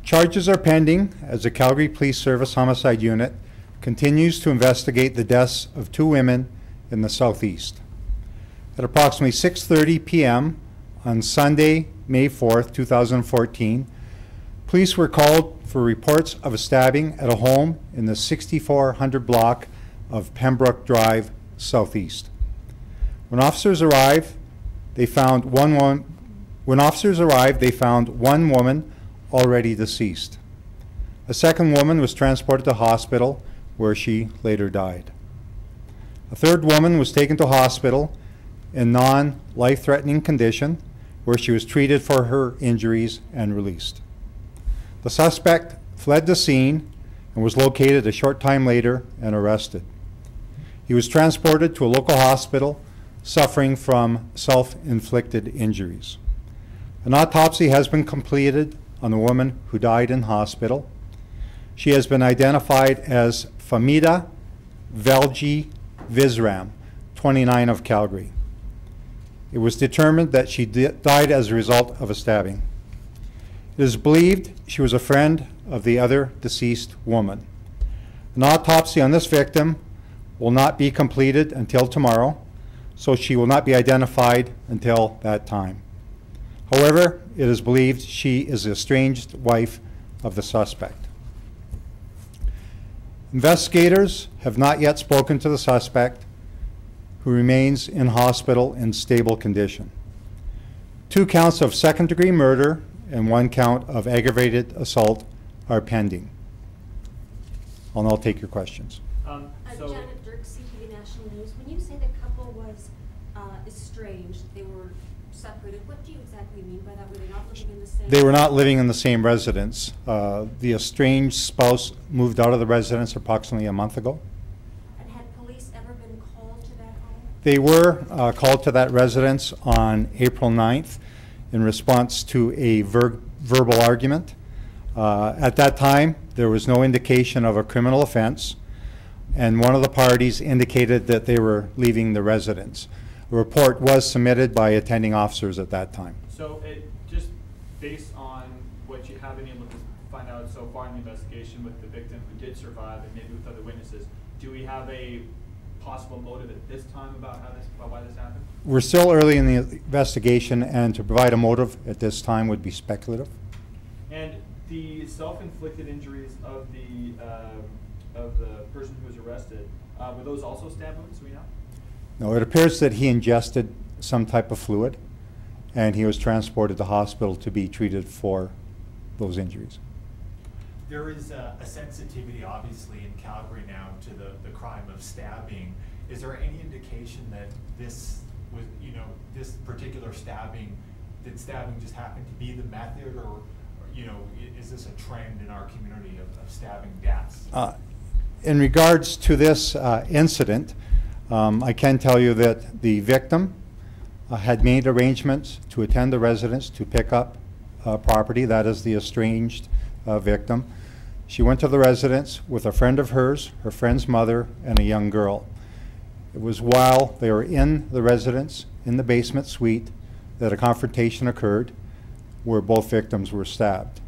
Charges are pending as the Calgary Police Service Homicide Unit continues to investigate the deaths of 2 women in the southeast. At approximately 6:30 p.m. on Sunday, May 4th, 2014, police were called for reports of a stabbing at a home in the 6400 block of Penbrooke Drive, southeast. When officers arrived, they found one woman already deceased. A second woman was transported to hospital where she later died. A third woman was taken to hospital in non-life-threatening condition where she was treated for her injuries and released. The suspect fled the scene and was located a short time later and arrested. He was transported to a local hospital suffering from self-inflicted injuries. An autopsy has been completed on the woman who died in hospital. She has been identified as Famida Velji-visram, 29 of Calgary. It was determined that she died as a result of a stabbing. It is believed she was a friend of the other deceased woman. An autopsy on this victim will not be completed until tomorrow, so she will not be identified until that time. However, it is believed she is the estranged wife of the suspect. Investigators have not yet spoken to the suspect, who remains in hospital in stable condition. 2 counts of second-degree murder and 1 count of aggravated assault are pending. I'll now take your questions. Janet Dirk, CTV National News. When you say the couple was estranged, they were separated, what do you exactly mean by that? Were they not living in the same? They were not living in the same residence. The estranged spouse moved out of the residence approximately a month ago. And had police ever been called to that home? They were called to that residence on April 9th in response to a verbal argument. At that time, there was no indication of a criminal offense, and one of the parties indicated that they were leaving the residence. A report was submitted by attending officers at that time. So just based on what you have been able to find out so far in the investigation with the victim who did survive and maybe with other witnesses, do we have a possible motive at this time about why this happened? We're still early in the investigation, and to provide a motive at this time would be speculative. And the self-inflicted injuries of the person who was arrested, were those also stab wounds, do we know? No, it appears that he ingested some type of fluid, and he was transported to hospital to be treated for those injuries. There is a sensitivity, obviously, in Calgary now to the crime of stabbing. Is there any indication that this was, this particular stabbing, did stabbing just happen to be the method, or is this a trend in our community of stabbing deaths? In regards to this incident, I can tell you that the victim had made arrangements to attend the residence to pick up property. That is the estranged victim. She went to the residence with a friend of hers, her friend's mother, and a young girl. It was while they were in the residence, in the basement suite, that a confrontation occurred where both victims were stabbed.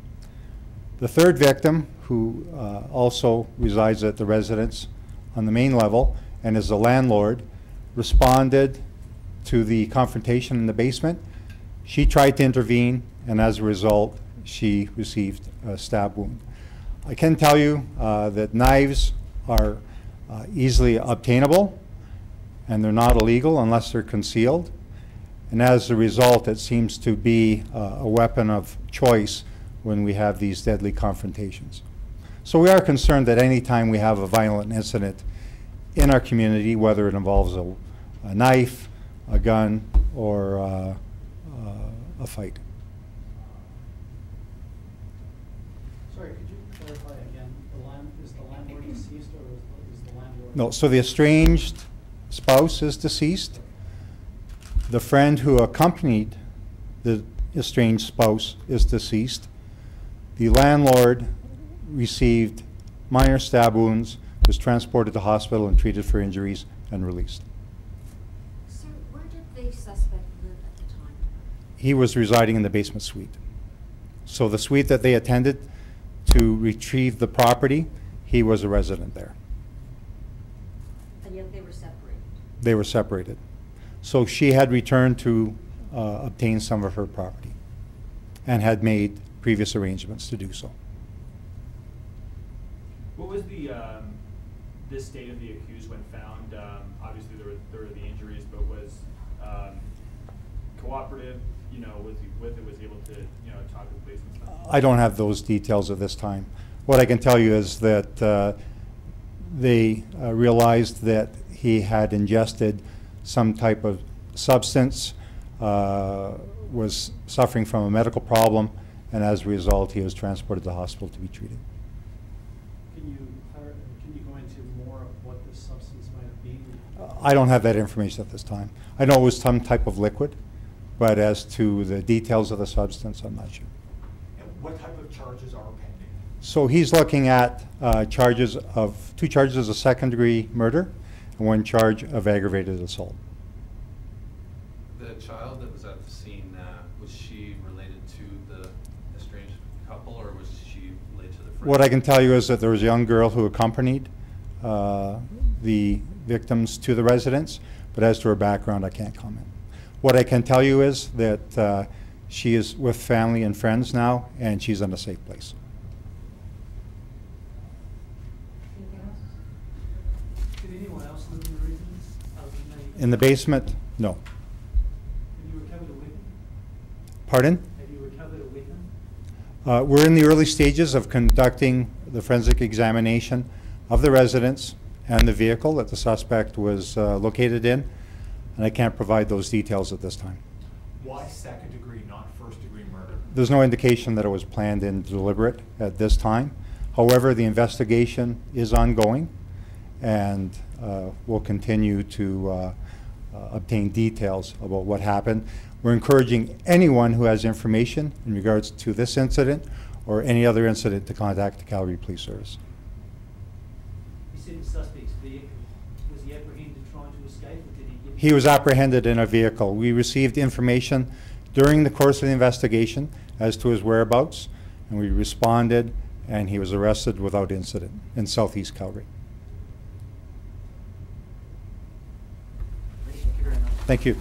The third victim, who also resides at the residence on the main level and is the landlord, responded to the confrontation in the basement. She tried to intervene, and as a result, she received a stab wound. I can tell you that knives are easily obtainable, and they're not illegal unless they're concealed. And as a result, it seems to be a weapon of choice when we have these deadly confrontations. So we are concerned that any time we have a violent incident in our community, whether it involves a knife, a gun, or a fight. Sorry, could you clarify again? Is the landlord deceased, or is the landlord? No, so the estranged spouse is deceased. The friend who accompanied the estranged spouse is deceased. The landlord received minor stab wounds, was transported to hospital and treated for injuries and released. Sir, where did the suspect live at the time? He was residing in the basement suite. So the suite that they attended to retrieve the property, he was a resident there. And yet they were separated. They were separated. So she had returned to obtain some of her property and had made previous arrangements to do so. What was the state of the accused when found? Obviously there were the injuries, but was cooperative, you know, was able to, you know, talk to the police and stuff? I don't have those details at this time. What I can tell you is that they realized that he had ingested some type of substance, was suffering from a medical problem, and as a result, he was transported to the hospital to be treated. Can you go into more of what this substance might have been? I don't have that information at this time. I know it was some type of liquid, but as to the details of the substance, I'm not sure. And what type of charges are pending? So he's looking at two charges of second-degree murder and one charge of aggravated assault. The child that was at the scene, was she related to the estranged couple, or was she related to the friend? What I can tell you is that there was a young girl who accompanied the victims to the residence, but as to her background, I can't comment. What I can tell you is that she is with family and friends now, and she's in a safe place. Anything else? Did anyone else live in the residence other than they? In the basement, no. Have you recovered a weapon? Pardon? Have you recovered a weapon? We're in the early stages of conducting the forensic examination of the residence and the vehicle that the suspect was located in, and I can't provide those details at this time. Why second degree, not first degree murder? There's no indication that it was planned and deliberate at this time. However, the investigation is ongoing, and we'll continue to obtain details about what happened. We're encouraging anyone who has information in regards to this incident or any other incident to contact the Calgary Police Service. You said the suspect's vehicle. Was he apprehended trying to escape, or did he get? He was apprehended in a vehicle. We received information during the course of the investigation as to his whereabouts, and we responded, and he was arrested without incident in southeast Calgary. Thank you very much. Thank you.